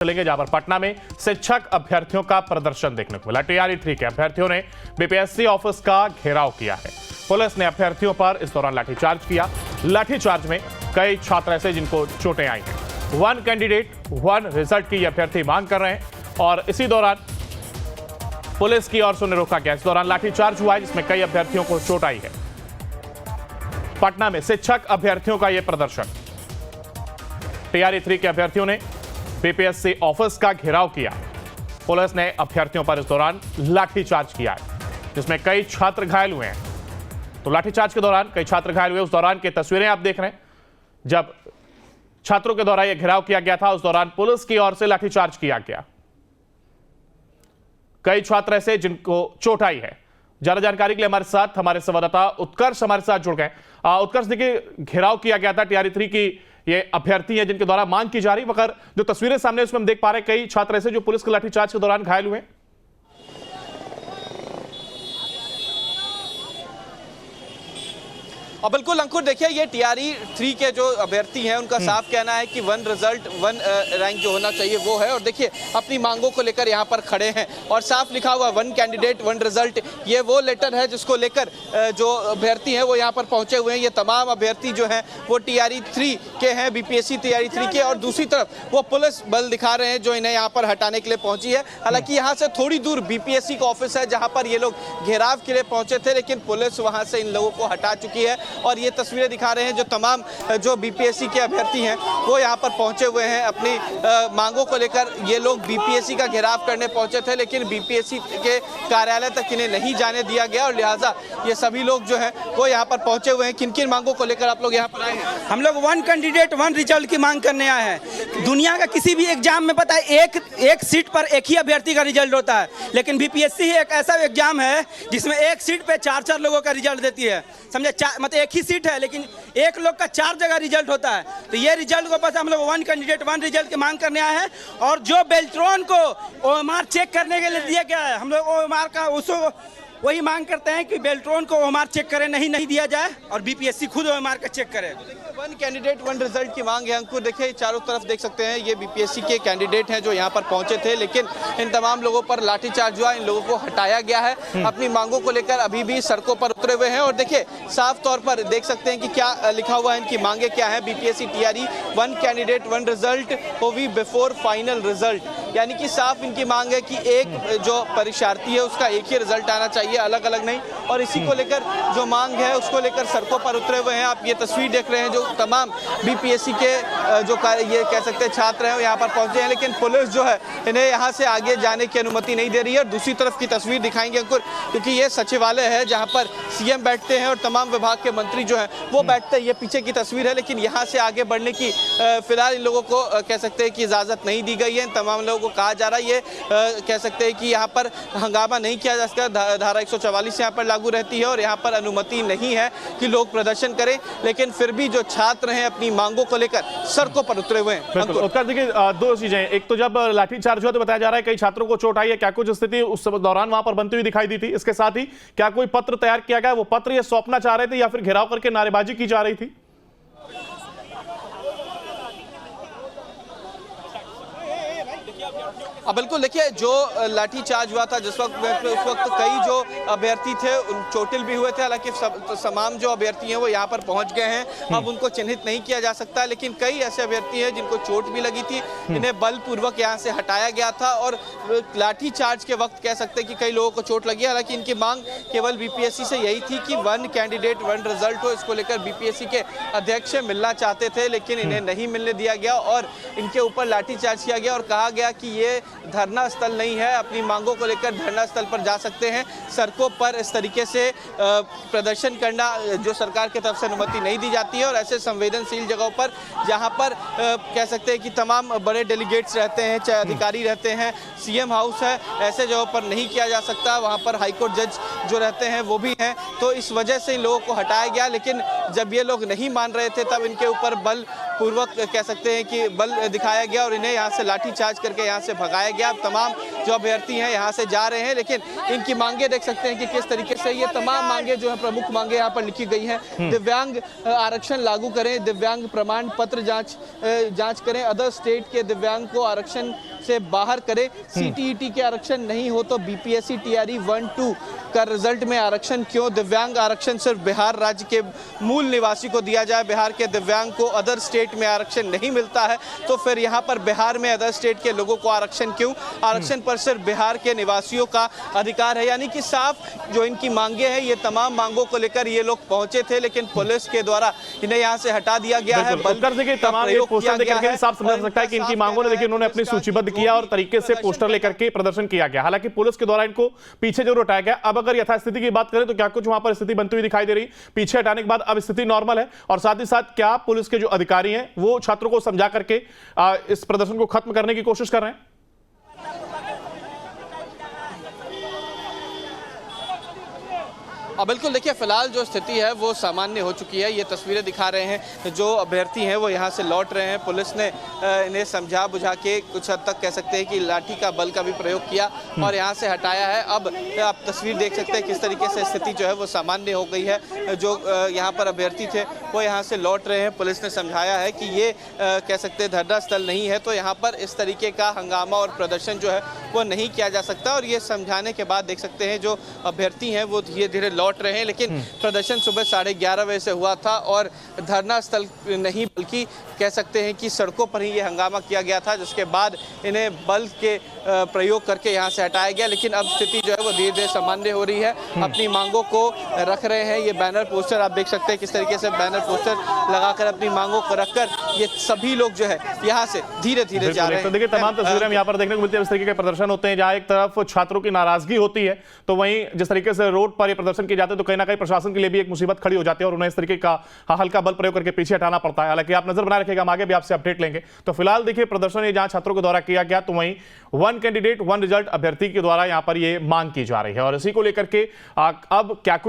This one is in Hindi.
चलेंगे जहां पर पटना में शिक्षक अभ्यर्थियों का प्रदर्शन देखने को मिला। टीआरई 3 के अभ्यर्थियों ने बीपीएससी ऑफिस का घेराव किया है। पुलिस ने अभ्यर्थियों पर इस दौरान लाठीचार्ज किया। लाठीचार्ज में कई छात्र ऐसे जिनको चोटें आई हैं। वन कैंडिडेट वन रिजल्ट की अभ्यर्थी मांग कर रहे हैं और इसी दौरान पुलिस की ओर से उन्हें रोका गया। इस दौरान लाठीचार्ज हुआ है जिसमें कई अभ्यर्थियों को चोट आई है। पटना में शिक्षक अभ्यर्थियों का यह प्रदर्शन। टीआरई 3 के अभ्यर्थियों ने बीपीएससी ऑफिस का घेराव किया। पुलिस ने अभ्यर्थियों पर इस दौरान लाठीचार्ज किया है जिसमें कई छात्र घायल हुए हैं। तो लाठीचार्ज के दौरान कई छात्र घायल हुए। उस दौरान की तस्वीरें आप देख रहे हैं जब छात्रों के द्वारा यह घेराव किया गया था। उस दौरान पुलिस की ओर से लाठीचार्ज किया गया। कई छात्र ऐसे जिनको चोट आई है। ज्यादा जानकारी के लिए हमारे साथ हमारे संवाददाता उत्कर्ष हमारे साथ जुड़ गए। उत्कर्ष, देखिए घेराव किया गया था। टीआरई 3 की ये अभ्यर्थी है जिनके द्वारा मांग की जा रही, मगर जो तस्वीरें सामने उसमें हम देख पा रहे हैं कई छात्र ऐसे जो पुलिस के लाठीचार्ज के दौरान घायल हुए। और बिल्कुल अंकुर, देखिए ये टीआरई 3 के जो अभ्यर्थी हैं उनका साफ कहना है कि वन रिजल्ट वन रैंक जो होना चाहिए वो है। और देखिए अपनी मांगों को लेकर यहाँ पर खड़े हैं और साफ लिखा हुआ वन कैंडिडेट वन रिजल्ट, ये वो लेटर है जिसको लेकर जो अभ्यर्थी हैं वो यहाँ पर पहुंचे हुए हैं। ये तमाम अभ्यर्थी जो हैं वो टीआरई 3 के हैं, बीपीएससी टीआरई 3 के। और दूसरी तरफ वो पुलिस बल दिखा रहे हैं जो इन्हें यहाँ पर हटाने के लिए पहुंची है। हालांकि यहाँ से थोड़ी दूर बीपीएससी का ऑफिस है जहाँ पर ये लोग घेराव के लिए पहुंचे थे, लेकिन पुलिस वहाँ से इन लोगों को हटा चुकी है। और ये तस्वीरें दिखा रहे हैं जो तमाम जो बीपीएससी के अभ्यर्थी हैं वो यहाँ पर पहुंचे हुए हैं अपनी मांगों को लेकर। ये लोग बीपीएससी का घेराव करने पहुंचे थे, लेकिन बीपीएससी के कार्यालय तक इन्हें नहीं जाने दिया गया और लिहाजा ये सभी लोग जो हैं वो यहाँ पर पहुंचे हुए हैं। किन किन मांगों को लेकर आप लोग यहाँ पर आए हैं? हम लोग वन कैंडिडेट वन रिजल्ट की मांग करने आए हैं। दुनिया का किसी भी एग्जाम में पता है एक सीट पर एक ही अभ्यर्थी का रिजल्ट होता है, लेकिन बीपीएससी एक ऐसा एग्जाम है जिसमें एक सीट पे 4-4 लोगों का रिजल्ट देती है। समझे, मतलब एक ही सीट है लेकिन एक लोग का 4 जगह रिजल्ट होता है। तो ये रिजल्ट को बस हम लोग वन कैंडिडेट वन रिजल्ट की मांग करने आए हैं। और जो बेल्ट्रॉन को ओएमआर चेक करने के लिए दिया गया है, हम लोग ओएमआर का उसको वही मांग करते हैं कि बेल्ट्रॉन को ओएमआर चेक करें, नहीं दिया जाए और बीपीएससी खुद ओएमआर का चेक करे। वन कैंडिडेट वन रिजल्ट की मांग है। अंकुर, देखिए चारों तरफ देख सकते हैं ये बीपीएससी के कैंडिडेट हैं जो यहाँ पर पहुंचे थे, लेकिन इन तमाम लोगों पर लाठीचार्ज हुआ, इन लोगों को हटाया गया है। अपनी मांगों को लेकर अभी भी सड़कों पर उतरे हुए हैं। और देखिए साफ तौर पर देख सकते हैं कि क्या लिखा हुआ है, इनकी मांगे क्या है। BPSC TRE one candidate one result होवी बिफोर फाइनल रिजल्ट, यानी कि साफ इनकी मांग है कि एक जो परीक्षार्थी है उसका एक ही रिजल्ट आना चाहिए, अलग अलग नहीं। और इसी को लेकर जो मांग है उसको लेकर सड़कों पर उतरे हुए हैं। आप ये तस्वीर देख रहे हैं जो तमाम बीपीएससी के जो ये कह सकते हैं छात्र हैं यहाँ पर पहुंचे हैं, लेकिन पुलिस जो है इन्हें यहाँ से आगे जाने की अनुमति नहीं दे रही है। और दूसरी तरफ की तस्वीर दिखाएंगे अंकुर, क्योंकि ये सचिवालय है जहाँ पर सीएम बैठते हैं और तमाम विभाग के मंत्री जो हैं वो बैठते हैं। ये पीछे की तस्वीर है, लेकिन यहाँ से आगे बढ़ने की फिलहाल इन लोगों को कह सकते हैं कि इजाज़त नहीं दी गई है। इन तमाम लोगों को कहा जा रहा है ये कह सकते हैं कि यहाँ पर हंगामा नहीं किया जा सकता। धारा 144 यहाँ पर लागू रहती है और यहाँ पर अनुमति नहीं है कि लोग प्रदर्शन करें, लेकिन फिर भी जो छात्र हैं अपनी मांगों को लेकर सड़कों पर उतरे हुए हैं। उत्तर देखिए, दो चीजें, एक तो जब लाठीचार्ज हुआ तो बताया जा रहा है कई छात्रों को चोट आई है। क्या कुछ स्थिति उस दौरान वहां पर बनती हुई दिखाई दी थी? इसके साथ ही क्या कोई पत्र तैयार किया गया, वो पत्र ये सौंपना चाह रहे थे या फिर घेराव करके नारेबाजी की जा रही थी? बिल्कुल, देखिए जो लाठीचार्ज हुआ था जिस वक्त उस वक्त कई जो अभ्यर्थी थे चोटिल भी हुए थे। हालांकि तमाम जो अभ्यर्थी हैं वो यहाँ पर पहुँच गए हैं। अब उनको चिन्हित नहीं किया जा सकता, लेकिन कई ऐसे अभ्यर्थी हैं जिनको चोट भी लगी थी, इन्हें बलपूर्वक यहाँ से हटाया गया था। और लाठीचार्ज के वक्त कह सकते हैं कि कई लोगों को चोट लगी। हालांकि इनकी मांग केवल बीपीएससी से यही थी कि वन कैंडिडेट वन रिजल्ट हो। इसको लेकर बीपीएससी के अध्यक्ष मिलना चाहते थे, लेकिन इन्हें नहीं मिलने दिया गया और इनके ऊपर लाठीचार्ज किया गया और कहा गया कि ये धरना स्थल नहीं है, अपनी मांगों को लेकर धरना स्थल पर जा सकते हैं। सड़कों पर इस तरीके से प्रदर्शन करना जो सरकार की तरफ से अनुमति नहीं दी जाती है। और ऐसे संवेदनशील जगहों पर जहां पर कह सकते हैं कि तमाम बड़े डेलीगेट्स रहते हैं, चाहे अधिकारी रहते हैं, सीएम हाउस है, ऐसे जगहों पर नहीं किया जा सकता। वहां पर हाईकोर्ट जज जो रहते हैं वो भी हैं, तो इस वजह से इन लोगों को हटाया गया। लेकिन जब ये लोग नहीं मान रहे थे तब इनके ऊपर बल पूर्वक कह सकते हैं कि बल दिखाया गया और इन्हें यहाँ से लाठीचार्ज करके यहाँ से भगाया गया। तमाम जो अभ्यर्थी हैं यहाँ से जा रहे हैं, लेकिन इनकी मांगे देख सकते हैं कि किस तरीके से ये तमाम मांगे जो है प्रमुख मांगे यहाँ पर लिखी गई हैं। दिव्यांग आरक्षण लागू करें, दिव्यांग प्रमाण पत्र जांच करें, अदर स्टेट के दिव्यांग को आरक्षण से बाहर करे। सीटीईटी के आरक्षण नहीं हो तो बीपीएससी टीआरई 1-2 का रिजल्ट में आरक्षण क्यों? दिव्यांग आरक्षण सिर्फ बिहार राज्य के मूल निवासी को दिया जाए, बिहार के दिव्यांग को अदर स्टेट में आरक्षण नहीं मिलता है, तो फिर यहाँ पर बिहार में अदर स्टेट के लोगों को आरक्षण क्यों? आरक्षण पर सिर्फ बिहार के निवासियों का अधिकार है। यानी कि साफ जो इनकी मांगे हैं, ये तमाम मांगों को लेकर ये लोग पहुंचे थे, लेकिन पुलिस के द्वारा इन्हें यहाँ से हटा दिया गया है। देखिए तमाम ये पोस्टर देकर के साफ समझ सकता है कि इनकी मांगों ने देखिए उन्होंने अपनी सूचीबद्ध किया और तरीके से पोस्टर लेकर के प्रदर्शन किया गया। हालांकि पुलिस के द्वारा इनको पीछे जरूर हटाया गया। अब अगर यथास्थिति की बात करें तो क्या कुछ वहां पर स्थिति बनती हुई दिखाई दे रही? पीछे हटाने के बाद अब स्थिति नॉर्मल है, और साथ ही साथ क्या पुलिस के जो अधिकारी हैं वो छात्रों को समझा करके इस प्रदर्शन को खत्म करने की कोशिश कर रहे हैं? बिल्कुल, देखिए फिलहाल जो स्थिति है वो सामान्य हो चुकी है। ये तस्वीरें दिखा रहे हैं, जो अभ्यर्थी हैं वो यहाँ से लौट रहे हैं। पुलिस ने इन्हें समझा बुझा के कुछ हद तक कह सकते हैं कि लाठी का बल का भी प्रयोग किया और यहाँ से हटाया है। अब आप तस्वीर देख सकते हैं किस तरीके से स्थिति जो है वो सामान्य हो गई है। जो यहाँ पर अभ्यर्थी थे वो यहाँ से लौट रहे हैं। पुलिस ने समझाया है कि ये कह सकते हैं धरना स्थल नहीं है, तो यहाँ पर इस तरीके का हंगामा और प्रदर्शन जो है वो नहीं किया जा सकता। और ये समझाने के बाद देख सकते हैं जो अभ्यर्थी हैं वो धीरे धीरे लौट रहे हैं। लेकिन प्रदर्शन सुबह 11:30 बजे से हुआ था और धरना स्थल नहीं बल्कि कह सकते हैं कि सड़कों पर ही ये हंगामा किया गया था, जिसके बाद इन्हें बल के प्रयोग करके यहाँ से हटाया गया। लेकिन अब स्थिति जो है वो धीरे धीरे सामान्य हो रही है। अपनी मांगों को रख रहे हैं। ये बैनर पोस्टर आप देख सकते हैं किस तरीके से बैनर पोस्टर लगाकर अपनी मांगों को रखकर ये सभी लोग जो है यहाँ से धीरे धीरे जा रहे हैं। तो देखिए तमाम तस्वीरें हम यहाँ पर देखने को मिलती है। इस तरीके के प्रदर्शन होते हैं जहाँ एक तरफ छात्रों की नाराजगी होती है, तो वहीं जिस तरीके से रोड पर ये प्रदर्शन किए जाते हैं तो कहीं ना कहीं प्रशासन के लिए भी एक मुसीबत खड़ी हो जाती है और उन्हें इस तरीके का हल्का बल प्रयोग करके पीछे हटाना पड़ता है। हालांकि आप नजर बनाए रखिएगा, हम आगे भी आपसे अपडेट लेंगे। तो फिलहाल देखिए प्रदर्शन ये जहां छात्रों के द्वारा किया गया, तो वहीं 1 कैंडिडेट 1 रिजल्ट अभ्यर्थी के द्वारा यहां पर ये मांग की जा रही है और इसी को लेकर के अब क्या कुछ